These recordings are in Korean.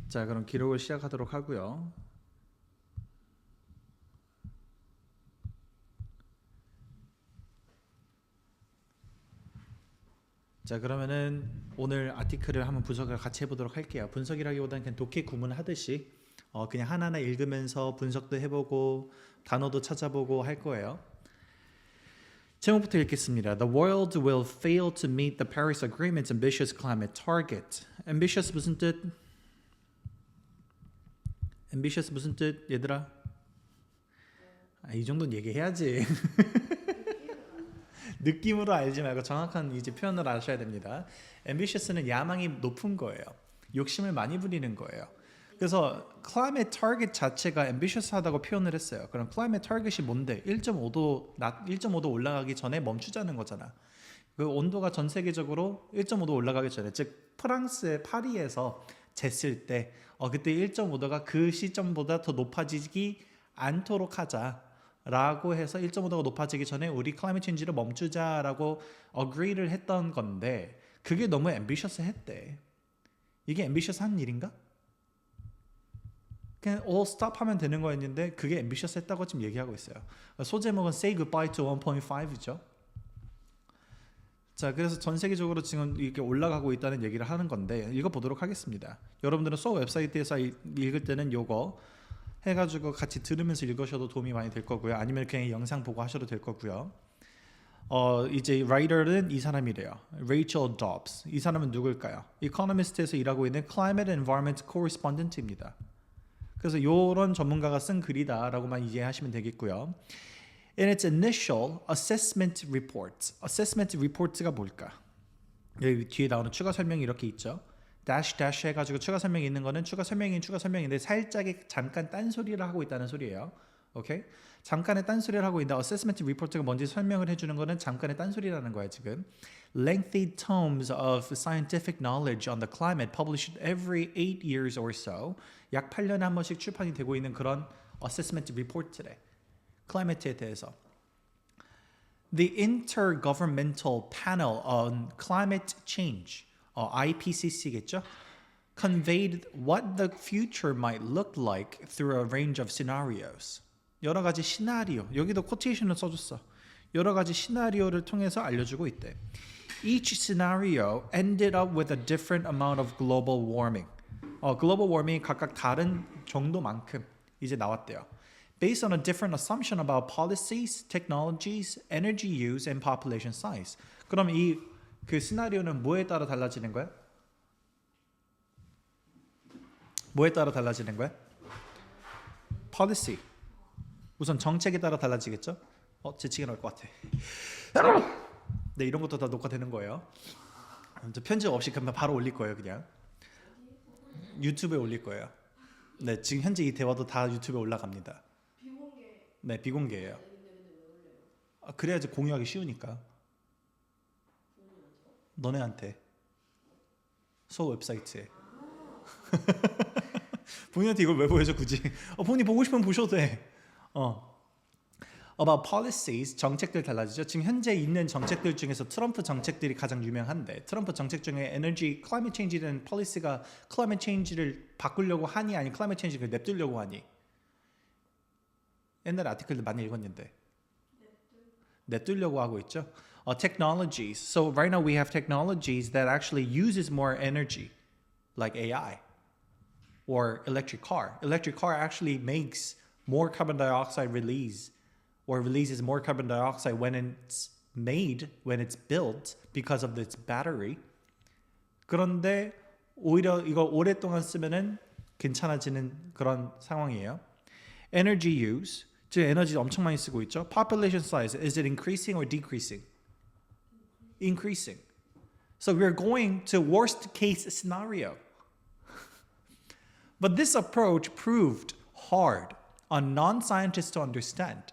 자, 그럼 기록을 시작하도록 하고요. 자, 그러면은 오늘 아티클을 한번 분석을 같이 해보도록 할게요. 분석이라기보다는 그냥 독해 구문하듯이 그냥 하나하나 읽으면서 분석도 해보고 단어도 찾아보고 할 거예요. 제목부터 읽겠습니다. The world will fail to meet the Paris Agreement's ambitious climate target. ambitious 무슨 뜻? ambitious 무슨 뜻? 얘들아? 이 정도는 얘기해야지. 느낌으로 알지 말고 정확한 이제 표현을 아셔야 됩니다. ambitious는 야망이 높은 거예요. 욕심을 많이 부리는 거예요. 그래서 climate target 자체가 ambitious하다고 표현을 했어요. 그럼 climate target이 뭔데? 1.5도 올라가기 전에 멈추자는 거잖아. 그 온도가 전 세계적으로 1.5도 올라가기 전에, 즉 프랑스의 파리에서 쟀을 때 그때 1.5도가 그 시점보다 더 높아지지 않도록 하자라고 해서 1.5도가 높아지기 전에 우리 climate change를 멈추자라고 agree를 했던 건데, 그게 너무 ambitious 했대. 이게 ambitious 한 일인가? 그냥 all stop 하면 되는 거였는데 그게 ambitious 했다고 지금 얘기하고 있어요. 소제목은 say goodbye to 1.5죠. 자, 그래서 전 세계적으로 지금 이렇게 올라가고 있다는 얘기를 하는 건데 읽어보도록 하겠습니다. 여러분들은 소 웹사이트에서 읽을 때는 요거 해가지고 같이 들으면서 읽으셔도 도움이 많이 될 거고요. 아니면 그냥 영상 보고 하셔도 될 거고요. 이제 라이터는 이 사람이래요. 레이첼 dobs. 이 사람은 누굴까요? 이코노미스트에서 일하고 있는 Climate and Environment Correspondent입니다. 그래서 이런 전문가가 쓴 글이다라고만 이해하시면 되겠고요. In its initial assessment report. assessment report가 뭘까? 여기 뒤에 나오는 추가 설명이 이렇게 있죠. dash 해가지고 추가 설명이 있는 거는 추가 설명인데 살짝 잠깐 딴소리를 하고 있다는 소리예요. 오케이? 잠깐의 딴소리를 하고 있는데 assessment report가 뭔지 설명을 해주는 거는 잠깐의 딴소리라는 거야 지금. Lengthy tomes of scientific knowledge on the climate published every 8 years or so. 약 8년에 한 번씩 출판이 되고 있는 그런 assessment report래. 클라이메트에 대해서. The Intergovernmental Panel on Climate Change, IPCC겠죠? Conveyed what the future might look like through a range of scenarios. 여러 가지 시나리오, 여기도 코테이션을 써줬어. 여러 가지 시나리오를 통해서 알려주고 있대. Each scenario ended up with a different amount of global warming. 글로벌 워밍이 각각 다른 정도만큼 이제 나왔대요. Based on a different assumption about policies, technologies, energy use, and population size. 그럼 그 시나리오는 뭐에 따라 달라지는 거야? 뭐에 따라 달라지는 거야? policy. 우선 정책에 따라 달라지겠죠? 재치가 나올 것 같아. 네, 이런 것도 다 녹화되는 거예요. 편집 없이 그냥 바로 올릴 거예요, 그냥. 유튜브에 올릴 거예요. 네, 지금 현재 이 대화도 다 유튜브에 올라갑니다. 비공개. 네, 비공개예요. 그래야지 공유하기 쉬우니까. 너네한테. 소 웹사이트에. 본인한테 이걸 왜 보여줘 굳이? 본인이 보고 싶으면 보셔도 돼. About policies, 정책들 달라지죠. 지금 현재 있는 정책들 중에서 트럼프 정책들이 가장 유명한데, 트럼프 정책 중에 에너지, climate change라는 policy가 climate change를 바꾸려고 하니, 아니 climate change를 냅두려고 하니? 옛날에 아티클도 많이 읽었는데 냅두려고 하고 있죠. Technologies. So right now we have technologies that actually uses more energy, like AI or electric car. Electric car actually makes more carbon dioxide release. Or releases more carbon dioxide when it's made, when it's built, because of its battery. 그런데 오히려 이걸 오랫동안 쓰면은 괜찮아지는 그런 상황이에요. Energy use, 즉 에너지 엄청 많이 쓰고 있죠. Population size, is it increasing or decreasing? Increasing. So we're going to worst case scenario. But this approach proved hard on non-scientists to understand.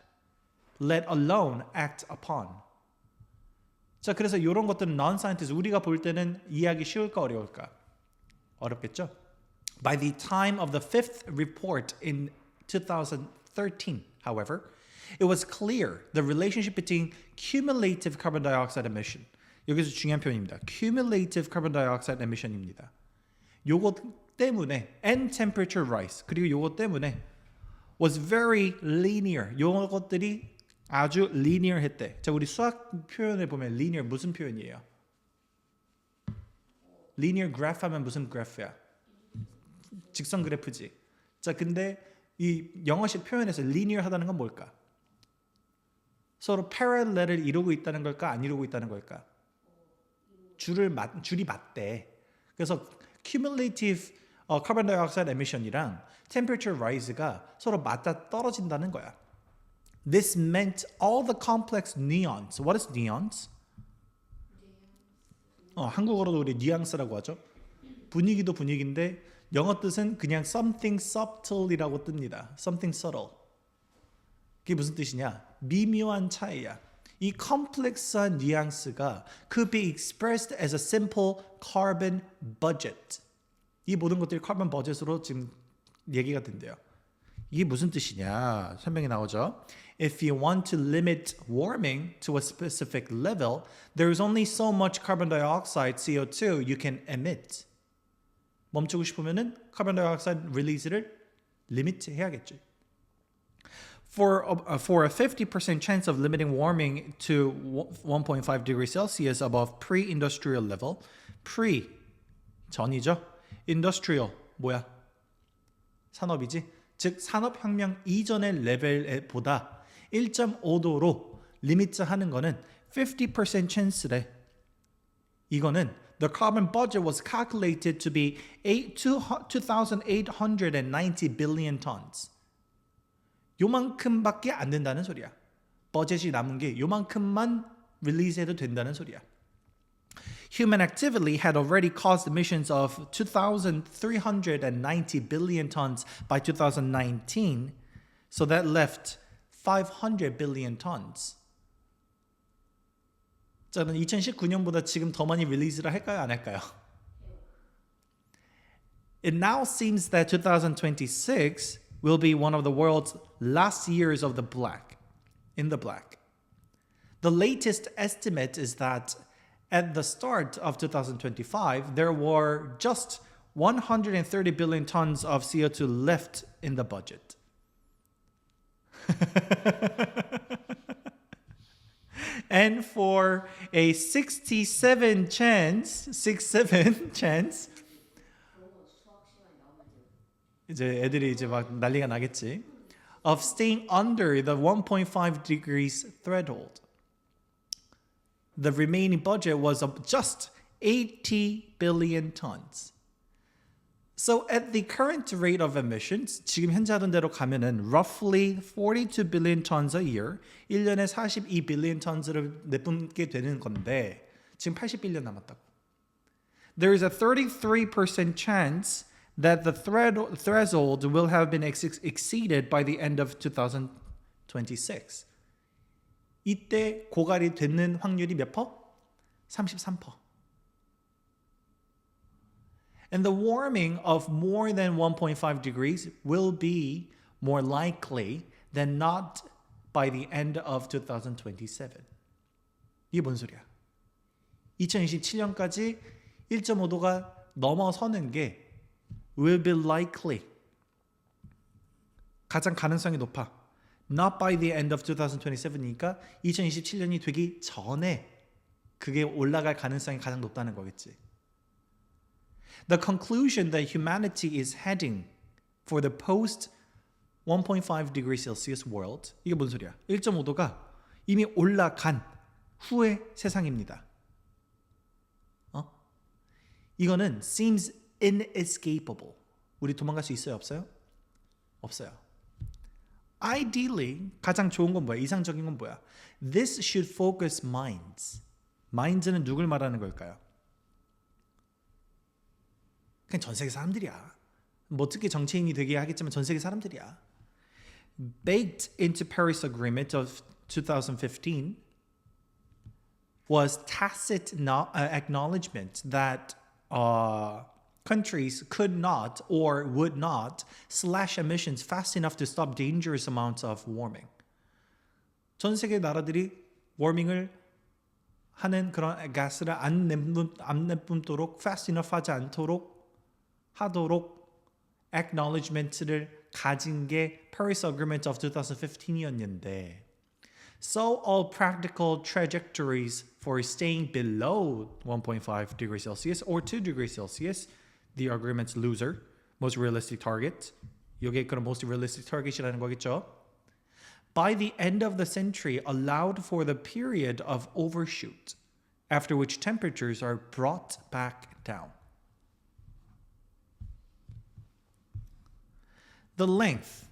Let alone act upon. 자, 그래서 이런 것들은 non-scientist, 우리가 볼 때는 이해하기 쉬울까 어려울까? 어렵겠죠? By the time of the fifth report in 2013, however, it was clear the relationship between cumulative carbon dioxide emission. 여기서 중요한 표현입니다. Cumulative carbon dioxide emission입니다. 요거 때문에 and temperature rise 그리고 요거 때문에 was very linear. 요것들이 아주 linear 했대. 자, 우리 수학 표현을 보면 linear 무슨 표현이에요? linear graph 하면 무슨 그래프야? 직선 그래프지. 자, 근데 이 영어식 표현에서 linear 하다는 건 뭘까? 서로 parallel을 이루고 있다는 걸까? 안 이루고 있다는 걸까? 줄이 맞대. 그래서 cumulative carbon dioxide emission이랑 temperature rise가 서로 맞아 떨어진다는 거야. This meant all the complex nuance. What is nuance? 한국어로도 우리 뉘앙스라고 하죠. 분위기도 분위기인데 영어 뜻은 그냥 something subtle이라고 뜹니다. something subtle. 그게 무슨 뜻이냐? 미묘한 차이야. 이 complex한 뉘앙스가 could be expressed as a simple carbon budget. 이 모든 것들이 carbon budget으로 지금 얘기가 된대요. 이게 무슨 뜻이냐? 설명이 나오죠. If you want to limit warming to a specific level, there is only so much carbon dioxide, CO2 you can emit. 멈추고 싶으면은 carbon dioxide release를 리미트 해야겠지. For a 50% chance of limiting warming to 1.5 degrees Celsius above pre-industrial level, pre 전이죠. industrial 뭐야? 산업이지. 즉 산업혁명 이전의 레벨보다 1.5도로 리미트 하는 거는 50% chance래. 이거는 the carbon budget was calculated to be 2,890 billion tons. 요만큼밖에 안 된다는 소리야. 버젯이 남은 게 요만큼만 릴리즈해도 된다는 소리야. Human activity had already caused emissions of 2,390 billion tons by 2019, so that left 500 billion tons. 자, 그럼 2019년보다 지금 더 많이 릴리즈를 할까요? 안 할까요? It now seems that 2026 will be one of the world's last years of the black. The latest estimate is that at the start of 2025, there were just 130 billion tons of CO2 left in the budget. And for a 67 chance, 이제 애들이 이제 막 난리가 나겠지. Of staying under the 1.5 degrees threshold. The remaining budget was of just 80 billion tons. So at the current rate of emissions, 지금 현재 하던 대로 가면은 roughly 42 billion tons a year, 1년에 42 billion tons를 내뿜게 되는 건데 지금 80빌리언 남았다고. There is a 33% chance that the threshold will have been exceeded by the end of 2026. 이때 고갈이 되는 확률이 몇 퍼? 33%. And the warming of more than 1.5 degrees will be more likely than not by the end of 2027. 이게 뭔 소리야? 2027년까지 1.5도가 넘어서는 게 will be likely. 가장 가능성이 높아. Not by the end of 2027이니까 2027년이 되기 전에 그게 올라갈 가능성이 가장 높다는 거겠지. The conclusion that humanity is heading for the post 1.5 degree Celsius world. 이게 뭔 소리야? 1.5도가 이미 올라간 후의 세상입니다. 이거는 seems inescapable. 우리 도망갈 수 있어요? 없어요? 없어요. Ideally, 가장 좋은 건 뭐야? 이상적인 건 뭐야? This should focus minds. Minds는 누굴 말하는 걸까요? 그냥 전 세계 사람들이야. 뭐 어떻게 정치인이 되게 하겠지만 전 세계 사람들이야. Baked into Paris Agreement of 2015 was tacit acknowledgement that countries could not or would not slash emissions fast enough to stop dangerous amounts of warming. 전 세계 나라들이 워밍을 하는 그런 가스를 안 내뿜도록 fast enough 하지 않도록 하도록 acknowledgement를 가진 게 Paris Agreement of 2015이었는데 So all practical trajectories for staying below 1.5 degrees Celsius or 2 degrees Celsius, the agreement's loser, most realistic target. 이게 그런 most realistic target이라는 거겠죠. By the end of the century allowed for the period of overshoot, after which temperatures are brought back down. The length,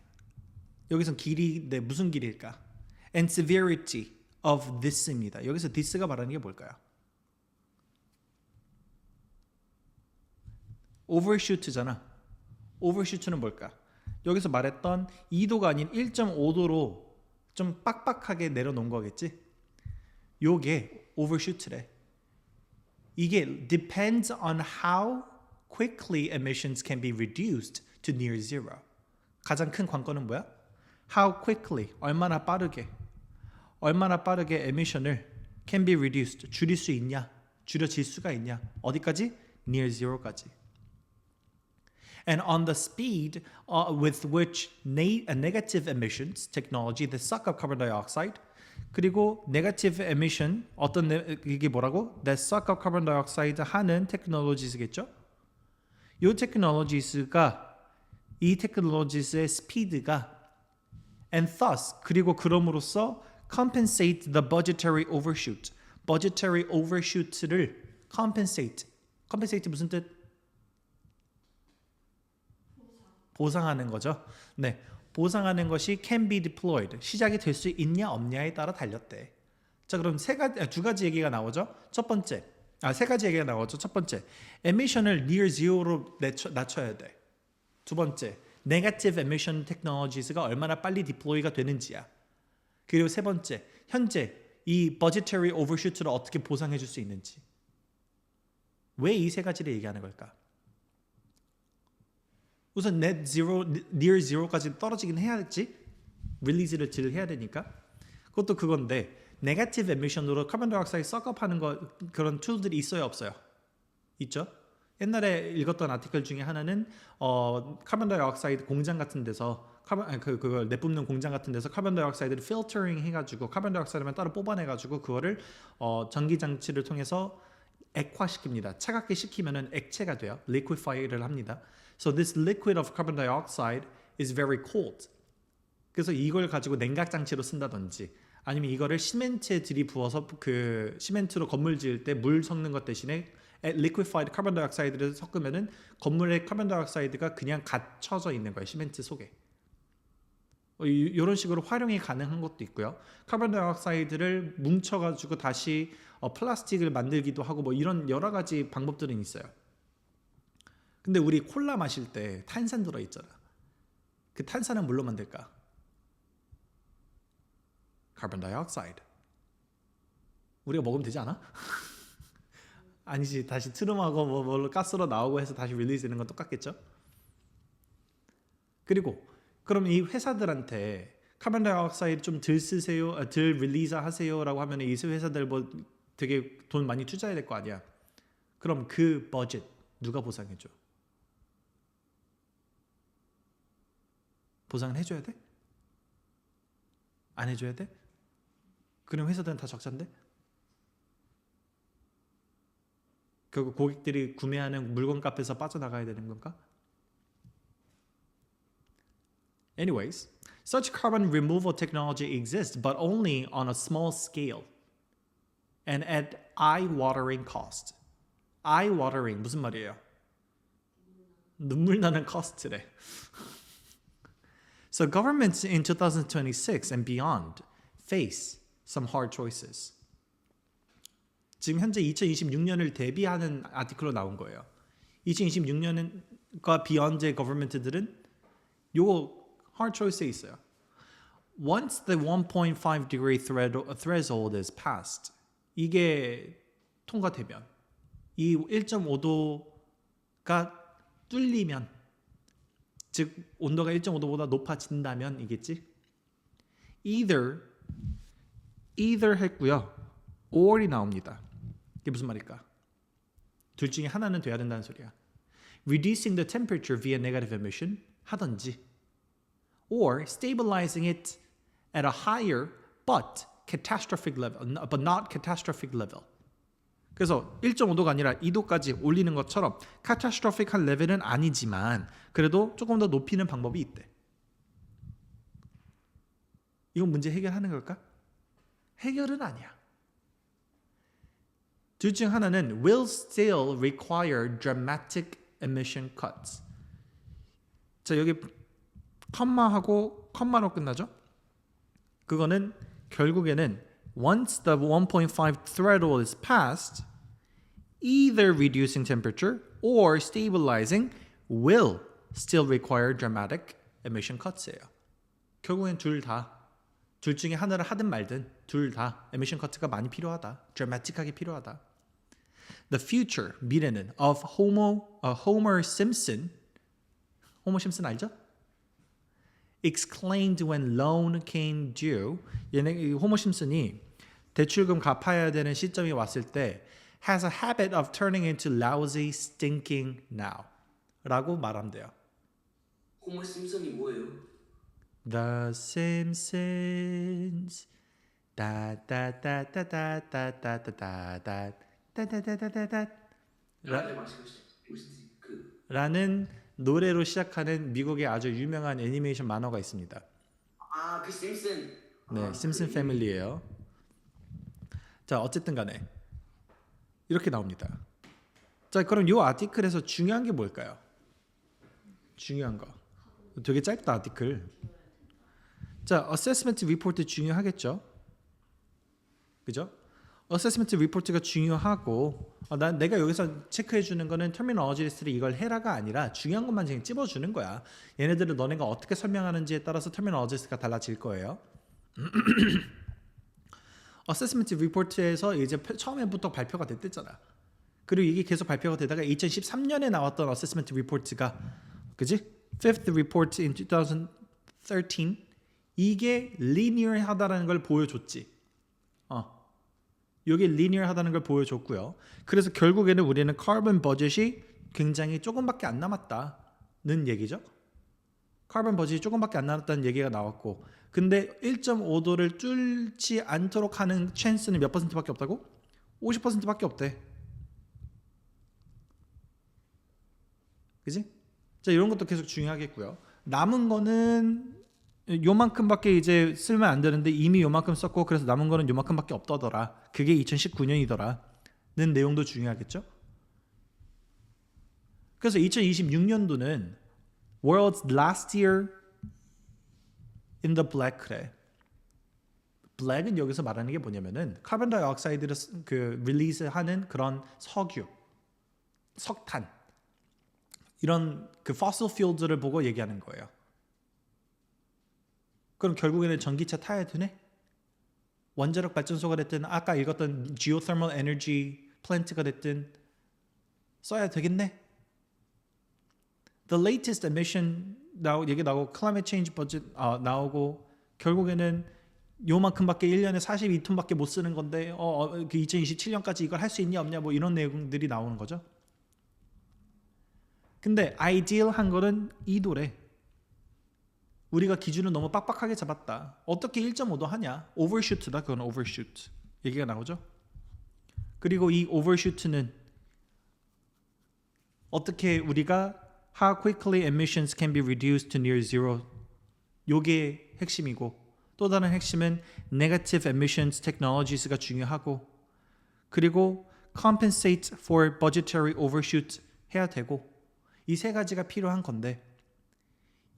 여기서 길이인데 무슨 길일까? And severity of this입니다. 여기서 this가 말하는 게 뭘까요? overshoot잖아. overshoot는 뭘까? 여기서 말했던 2도가 아닌 1.5도로 좀 빡빡하게 내려놓은 거겠지? 요게 overshoot래. 이게 depends on how quickly emissions can be reduced to near zero. 가장 큰 관건은 뭐야? How quickly, 얼마나 빠르게 emission을 can be reduced, 줄일 수 있냐, 줄여질 수가 있냐, 어디까지? Near zero까지. And on the speed with which negative emissions technology that suck up carbon dioxide, 그리고 negative emission 이게 뭐라고? That suck up carbon dioxide 하는 technologies겠죠? 이 technologies가 이 technologies의 스피드가 and thus 그리고 그럼으로써 compensate the budgetary overshoot. budgetary overshoot를 compensate 무슨 뜻? 보상하는 거죠. 네, 보상하는 것이 can be deployed. 시작이 될 수 있냐 없냐에 따라 달렸대. 자, 그럼 두 가지 얘기가 나오죠. 세 가지 얘기가 나오죠. 첫 번째, emission을 near zero로 낮춰야 돼. 두 번째, negative emission technologies가 얼마나 빨리 deploy가 되는지야. 그리고 세 번째, 현재 이 budgetary overshoot를 어떻게 보상해 줄 수 있는지. 왜 이 세 가지를 얘기하는 걸까? 우선 net zero, near zero까지 떨어지긴 해야겠지. 릴리즈를 해야 되니까. 그것도 그건데 네거티브 에미션으로 카본 다이옥사이드 썩업하는 거 그런 툴들이 있어요, 없어요? 있죠. 옛날에 읽었던 아티클 중에 하나는 카본 다이옥사이드 공장 같은 데서 그걸 내뿜는 공장 같은 데서 카본 다이옥사이드를 필터링 해가지고 카본 다이옥사이드만 따로 뽑아내가지고 그거를 전기 장치를 통해서 액화시킵니다. 차갑게 식히면은 액체가 돼요. liquefy를 합니다. So this liquid of carbon dioxide is very cold. 그래서 이걸 가지고 냉각 장치로 쓴다든지 아니면 이거를 시멘트에 들이부어서 그 시멘트로 건물 지을 때 물 섞는 것 대신에 liquefied carbon dioxide를 섞으면은 건물의 carbon dioxide가 그냥 갇혀져 있는 거예요. 시멘트 속에. 이런 식으로 활용이 가능한 것도 있고요. 카본 다이옥사이드를 뭉쳐가지고 다시 플라스틱을 만들기도 하고 뭐 이런 여러 가지 방법들은 있어요. 근데 우리 콜라 마실 때 탄산 들어있잖아. 그 탄산은 뭘로 만들까? 카본 다이옥사이드. 우리가 먹으면 되지 않아? 아니지, 다시 트름하고 뭘로 가스로 나오고 해서 다시 릴리즈 되는 건 똑같겠죠? 그리고 그럼 이 회사들한테 카본 다이옥사이드 좀 덜 쓰세요, 덜 릴리즈 하세요라고 하면 이 회사들 뭐 되게 돈 많이 투자해야 될 거 아니야. 그럼 그 버젯 누가 보상해줘? 보상을 해줘야 돼? 안 해줘야 돼? 그럼 회사들은 다 적자인데? 결국 고객들이 구매하는 물건 값에서 빠져나가야 되는 건가? Anyways, such carbon removal technology exists, but only on a small scale and at eye-watering cost. eye-watering 무슨 말이에요? 눈물 나는 cost래. So governments in 2026 and beyond face some hard choices. 지금 현재 2026년을 대비하는 아티클로 나온 거예요. 2026년과 beyond의 government들은 요거 hard choice에 있어요. Once the 1.5 degree threshold is passed, 이게 통과되면 이 1.5도가 뚫리면 즉 온도가 1.5도보다 높아진다면 이겠지? Either 했고요. or이 나옵니다. 이게 무슨 말일까? 둘 중에 하나는 돼야 된다는 소리야. reducing the temperature via negative emission 하든지 or stabilizing it at a higher but catastrophic level, but not catastrophic level. 그래서 1.5도가 아니라 2도까지 올리는 것처럼 카타스트로픽한 레벨은 아니지만 그래도 조금 더 높이는 방법이 있대. 이건 문제 해결하는 걸까? 해결은 아니야. 둘 중 하나는 will still require dramatic emission cuts. 자, 여기 컴마하고 컴마로 끝나죠? 그거는 결국에는 once the 1.5 threshold is passed, either reducing temperature or stabilizing will still require dramatic emission cuts예요. 결국엔 둘 중에 하나를 하든 말든 둘 다 emission cut가 많이 필요하다. dramatic하게 필요하다. The future, 미래는 of Homer Simpson, 호머 심슨 알죠? exclaimed when loan came due. 호머 심슨이 대출금 갚아야 되는 시점이 왔을 때 has a habit of turning into lousy, stinking now 라고 말한대요. 호머 심슨이 뭐예요? The Simpsons 라는 노래로 시작하는 미국의 아주 유명한 애니메이션 만화가 있습니다. 아, 그 심슨. 네, 심슨 패밀리예요. 자, 어쨌든 간에 이렇게 나옵니다. 자, 그럼 이 아티클에서 중요한 게 뭘까요? 중요한 거. 되게 짧다 아티클. 자, 어세스먼트 리포트 중요하겠죠? 그죠? 어세스먼트 리포트가 중요하고 내가 여기서 체크해 주는 거는 터미널로지 리스트를 이걸 해라가 아니라 중요한 것만 그냥 찝어 주는 거야. 얘네들은 너네가 어떻게 설명하는지에 따라서 터미널로지 리스트가 달라질 거예요. 어세스먼트 리포트에서 이제 처음에부터 발표가 됐댔잖아. 그리고 이게 계속 발표가 되다가 2013년에 나왔던 어세스먼트 리포트가 그지? Fifth report in 2013 이게 linear하다라는 걸 보여줬지. 이게 linear하다는 걸 보여줬고요. 그래서 결국에는 우리는 카본 버젯이 굉장히 조금밖에 안 남았다는 얘기죠. 카본 버젯이 조금밖에 안 남았다는 얘기가 나왔고, 근데 1.5도를 뚫지 않도록 하는 찬스는 몇 퍼센트밖에 없다고? 50%밖에 없대. 그지? 자, 이런 것도 계속 중요하겠고요. 남은 거는 요만큼밖에 이제 쓰면 안 되는데 이미 요만큼 썼고 그래서 남은 거는 요만큼밖에 없다더라. 그게 2019년이더라. 는 내용도 중요하겠죠. 그래서 2026년도는 World's last year in the black 그래. black은 여기서 말하는 게 뭐냐면은 카본 다이옥사이드를 그 릴리즈하는 그런 석유, 석탄 이런 그 fossil fuels를 보고 얘기하는 거예요. 그럼 결국에는 전기차 타야 되네? 원자력 발전소가 됐든 아까 읽었던 geothermal energy plant가 됐든 써야 되겠네? The latest emission 얘기 나오고 climate change budget 나오고 결국에는 요만큼밖에 1년에 42톤밖에 못 쓰는 건데 그 2027년까지 이걸 할 수 있냐 없냐 뭐 이런 내용들이 나오는 거죠. 근데 ideal한 거는 2도래. 우리가 기준을 너무 빡빡하게 잡았다. 어떻게 1.5도 하냐? overshoot다. 그건 overshoot. 얘기가 나오죠. 그리고 이 overshoot는 어떻게 우리가 how quickly emissions can be reduced to near zero. 요게 핵심이고 또 다른 핵심은 negative emissions technologies가 중요하고 그리고 compensate for budgetary overshoot 해야 되고 이 세 가지가 필요한 건데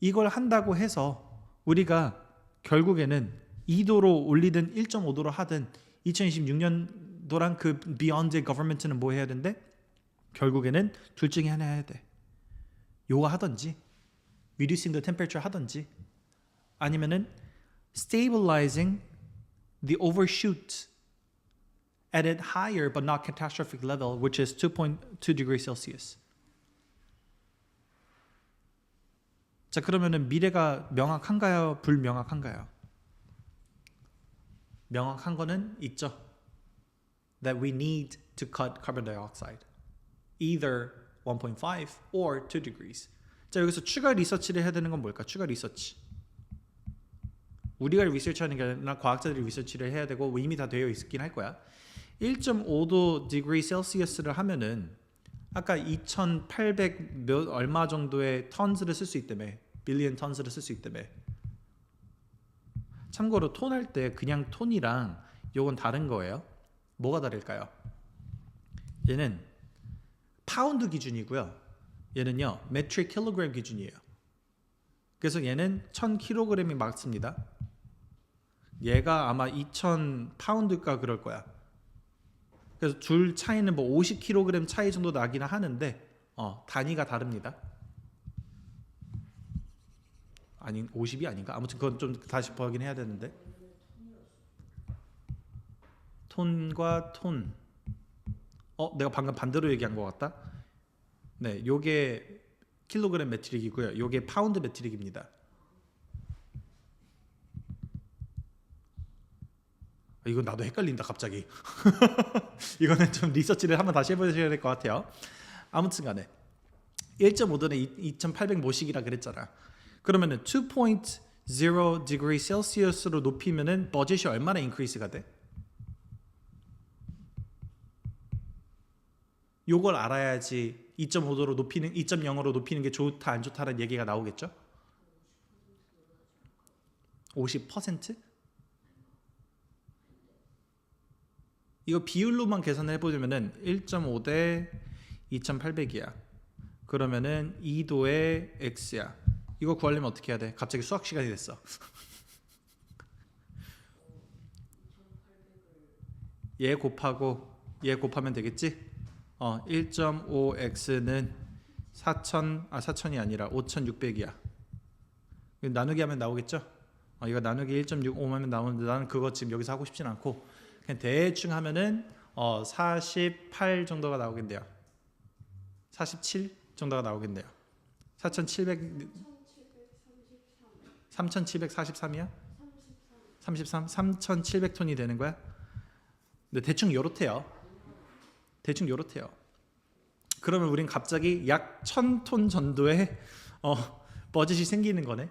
이걸 한다고 해서 우리가 결국에는 2도로 올리든 1.5도로 하든 2026년도랑 그 beyond government는 뭐 해야 된대? 결국에는 둘 중에 하나 해야 돼. 요거 하든지 reducing the temperature 하든지 아니면은 stabilizing the overshoot at a higher but not catastrophic level which is 2.2 degrees Celsius. 자, 그러면은 미래가 명확한가요? 불명확한가요? 명확한 거는 있죠. That we need to cut carbon dioxide. Either 1.5 or 2 degrees. 자, 여기서 추가 리서치를 해야 되는 건 뭘까? 추가 리서치. 우리가 리서치하는 게 아니라 과학자들이 리서치를 해야 되고 이미 다 되어 있긴 할 거야. 1.5도 디그리 셀시어스를 하면은 아까 2,800 몇 얼마 정도의 턴스를 쓸 수 있다며. 빌리언 턴스를 쓸 수 있다며. 참고로 톤 할 때 그냥 톤이랑 요건 다른 거예요. 뭐가 다를까요? 얘는 파운드 기준이고요. 얘는요 메트릭 킬로그램 기준이에요. 그래서 얘는 1,000kg이 맞습니다. 얘가 아마 2,000파운드가 그럴 거야. 그래서 둘 차이는 뭐 50kg 차이 정도 나기는 하는데 단위가 다릅니다. 아니 50이 아닌가? 아무튼 그건 좀 다시 확인해야 되는데. 톤과 톤. 내가 방금 반대로 얘기한 것 같다. 네, 요게 킬로그램 메트릭이고요. 요게 파운드 메트릭입니다. 이건 나도 헷갈린다 갑자기. 이거는 좀 리서치를 한번 다시 해보셔야 될 것 같아요. 아무튼간에 1.5도는 2,800 모식이라 그랬잖아. 그러면은 2.0 degree 셀시어스로 높이면은 버젯이 얼마나 인크리스가 돼? 요걸 알아야지 2.5도로 높이는 2.0으로 높이는 게 좋다 안 좋다는 얘기가 나오겠죠? 50%? 이거 비율로만 계산을 해보자면은 1.5 대 2,800이야. 그러면은 2도의 x야. 이거 구하려면 어떻게 해야 돼? 갑자기 수학 시간이 됐어. 얘 곱하고 얘 곱하면 되겠지? 1.5x는 4,000이 아니라 5,600이야. 나누기 하면 나오겠죠? 이거 나누기 1.65하면 나오는데 나는 그거 지금 여기서 하고 싶진 않고 그냥 대충 하면은 48 정도가 나오겠네요. 47 정도가 나오겠네요. 3,743이야? 33? 3,700톤이 되는 거야? 근데 대충 요렇대요. 그러면 우린 갑자기 약 1,000톤 정도의 버젯이 생기는 거네.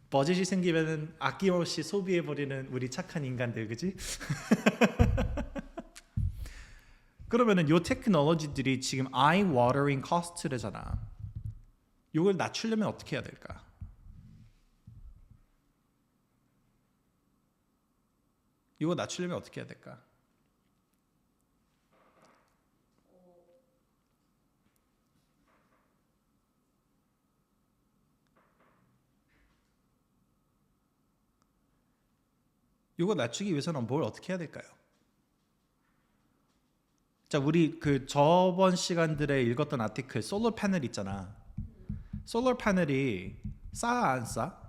버젯이 생기면은 아낌없이 소비해버리는 우리 착한 인간들, 그지? 그러면은 요 테크놀로지들이 지금 eye watering cost래잖아. 요걸 낮추려면 어떻게 해야 될까? 이거 낮추려면 어떻게 해야 될까? 이거 낮추기 위해서는 뭘 어떻게 해야 될까요? 자, 우리 그 저번 시간들에 읽었던 아티클 솔러 패널 있잖아. 솔러 패널이 싸 안 싸?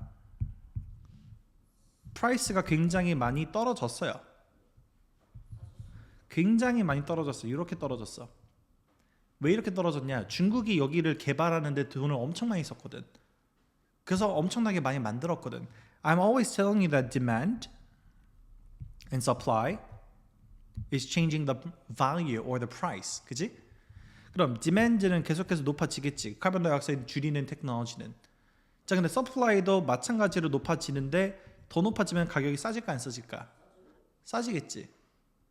프라이스가 굉장히 많이 떨어졌어요. 굉장히 많이 떨어졌어. 이렇게 떨어졌어. 왜 이렇게 떨어졌냐? 중국이 여기를 개발하는데 돈을 엄청 많이 썼거든. 그래서 엄청나게 많이 만들었거든. I'm always telling you that demand and supply is changing the value or the price. 그지? 그럼 demand는 계속해서 높아지겠지. 카본 다이옥사이드 줄이는 테크놀로지는. 자, 근데 supply도 마찬가지로 높아지는데 더 높아지면 가격이 싸질까 안 싸질까? 싸지겠지.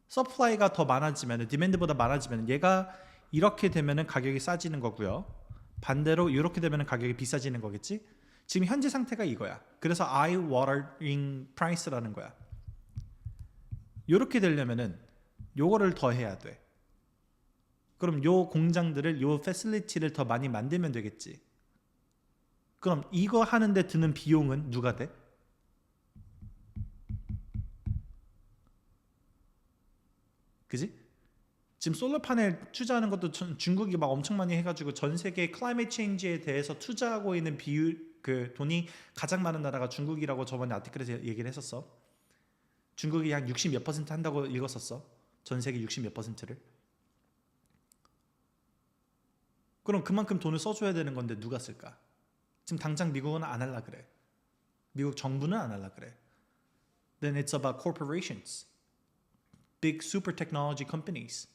supply가 더 많아지면 demand보다 많아지면 얘가 이렇게 되면은 가격이 싸지는 거고요. 반대로 이렇게 되면은 가격이 비싸지는 거겠지. 지금 현재 상태가 이거야. 그래서 eye watering price라는 거야. 이렇게 되려면은 요거를 더 해야 돼. 그럼 요 공장들을 요 패실리티를 더 많이 만들면 되겠지. 그럼 이거 하는데 드는 비용은 누가 돼? 그지? 지금 솔로 파넬 투자하는 것도 중국이 막 엄청 많이 해가지고 전 세계 클라이메이트 체인지에 대해서 투자하고 있는 비율 그 돈이 가장 많은 나라가 중국이라고 저번에 아티클에서 얘기를 했었어. 중국이 한 60 몇 퍼센트 한다고 읽었었어. 전 세계 60 몇 퍼센트를. 그럼 그만큼 돈을 써줘야 되는 건데 누가 쓸까? 지금 당장 미국은 안 할라 그래. 미국 정부는 안 할라 그래. Then it's about corporations. big super technology companies.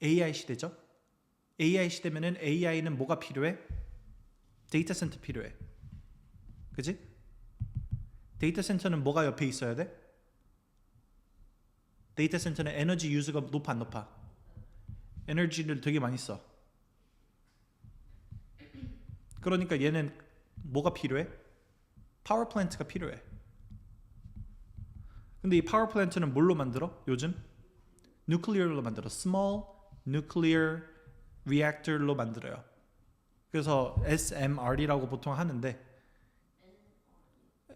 AI 시대죠. AI 시대면은 AI는 뭐가 필요해? 데이터 센터 필요해. 그지? 데이터 센터는 뭐가 옆에 있어야 돼? 데이터 센터는 에너지 유즈가 높아 안 높아? 에너지를 되게 많이 써. 그러니까 얘는 뭐가 필요해? 파워 플랜트가 필요해. 근데 이 파워 플랜트는 뭘로 만들어? 요즘? 누클리어로 만들어. Small Nuclear Reactor로 만들어요. 그래서 SMR이라고 보통 하는데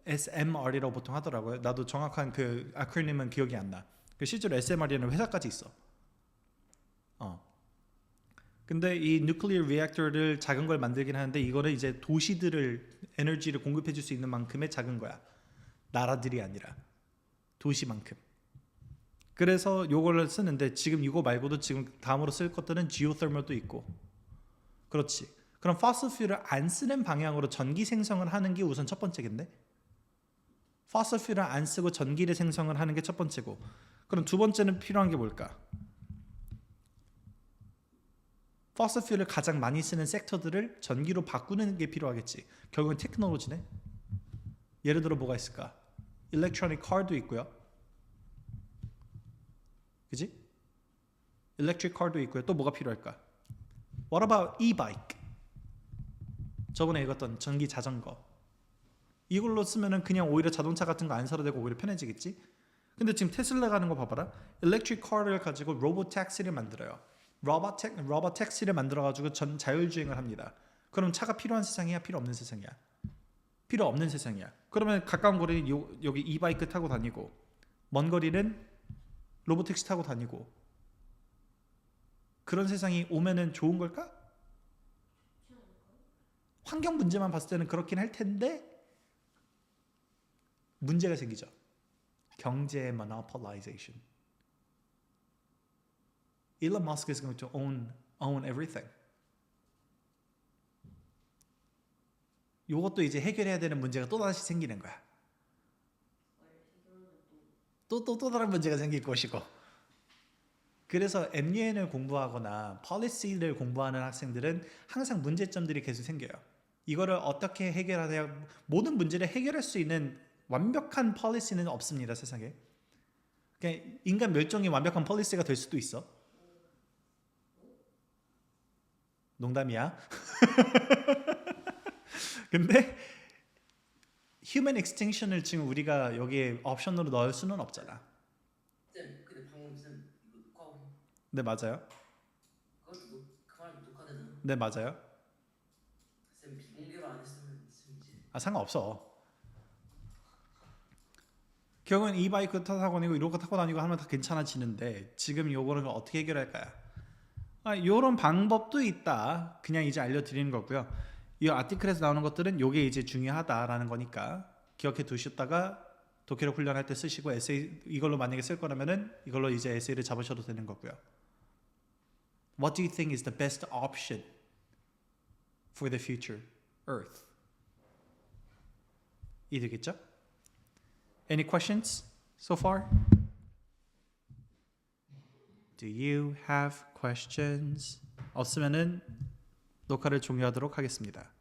SMR이라고 보통 하더라고요. 나도 정확한 그 아크로님은 기억이 안 나. 그 실제로 SMR이라는 회사까지 있어. 근데 이 nuclear reactor를 작은 걸 만들긴 하는데 이거는 이제 도시들을 에너지를 공급해 줄 수 있는 만큼의 작은 거야. 나라들이 아니라 도시만큼. 그래서 요거를 쓰는데 지금 이거 말고도 지금 다음으로 쓸 것들은 geothermal도 있고. 그렇지. 그럼 fossil fuel을 안 쓰는 방향으로 전기 생성을 하는 게 우선 첫 번째겠네. fossil fuel을 안 쓰고 전기를 생성을 하는 게 첫 번째고. 그럼 두 번째는 필요한 게 뭘까? fossil fuel을 가장 많이 쓰는 섹터들을 전기로 바꾸는 게 필요하겠지. 결국은 테크놀로지네. 예를 들어 뭐가 있을까? electronic car도 있고요. 그지? electric car도 있고요. 또 뭐가 필요할까? What about e-bike? 저번에 읽었던 전기 자전거. 이걸로 쓰면은 그냥 오히려 자동차 같은 거 안 사도 되고 오히려 편해지겠지? 근데 지금 테슬라가 하는 거 봐봐라. electric car를 가지고 로봇 택시를 만들어요. 로봇 택시를 만들어가지고 전 자율주행을 합니다. 그럼 차가 필요한 세상이야? 필요 없는 세상이야? 필요 없는 세상이야. 그러면 가까운 거리는 여기 e-바이크 타고 다니고 먼 거리는 로봇 택시 타고 다니고 그런 세상이 오면은 좋은 걸까? 환경 문제만 봤을 때는 그렇긴 할 텐데 문제가 생기죠. 경제의 monopolization. Elon Musk is going to own everything. 이것도 이제 해결해야 되는 문제가 또 다시 생기는 거야. 또 다른 문제가 생길 것이고. 그래서 MUN을 공부하거나 policy를 공부하는 학생들은 항상 문제점들이 계속 생겨요. 이거를 어떻게 해결하냐? 모든 문제를 해결할 수 있는 완벽한 policy는 없습니다, 세상에. 그러니까 인간 멸종이 완벽한 policy가 될 수도 있어. 농담이야. 근데 human extinction을 지금 우리가 여기에 옵션으로 넣을 수는 없잖아. 쌤, 근데 방금 쌤 이거 녹화 네, 맞아요. 그것도 그 말 녹화되잖아. 네, 맞아요. 쌤 비공개로 안 했으면 쌤 이제 상관없어. 결국은 e-바이크 타고 다니고 이런 거 타고 다니고 하면 다 괜찮아지는데 지금 요거를 어떻게 해결할까요? 요런 방법도 있다. 그냥 이제 알려드리는 거고요. 이 아티클에서 나오는 것들은 요게 이제 중요하다라는 거니까 기억해 두셨다가 독해력 훈련할 때 쓰시고 에세이 이걸로 만약에 쓸 거라면은 이걸로 이제 에세이를 잡으셔도 되는 거고요. What do you think is the best option for the future Earth? 이 되겠죠? Any questions so far? Do you have questions? 없으면은 녹화를 종료하도록 하겠습니다.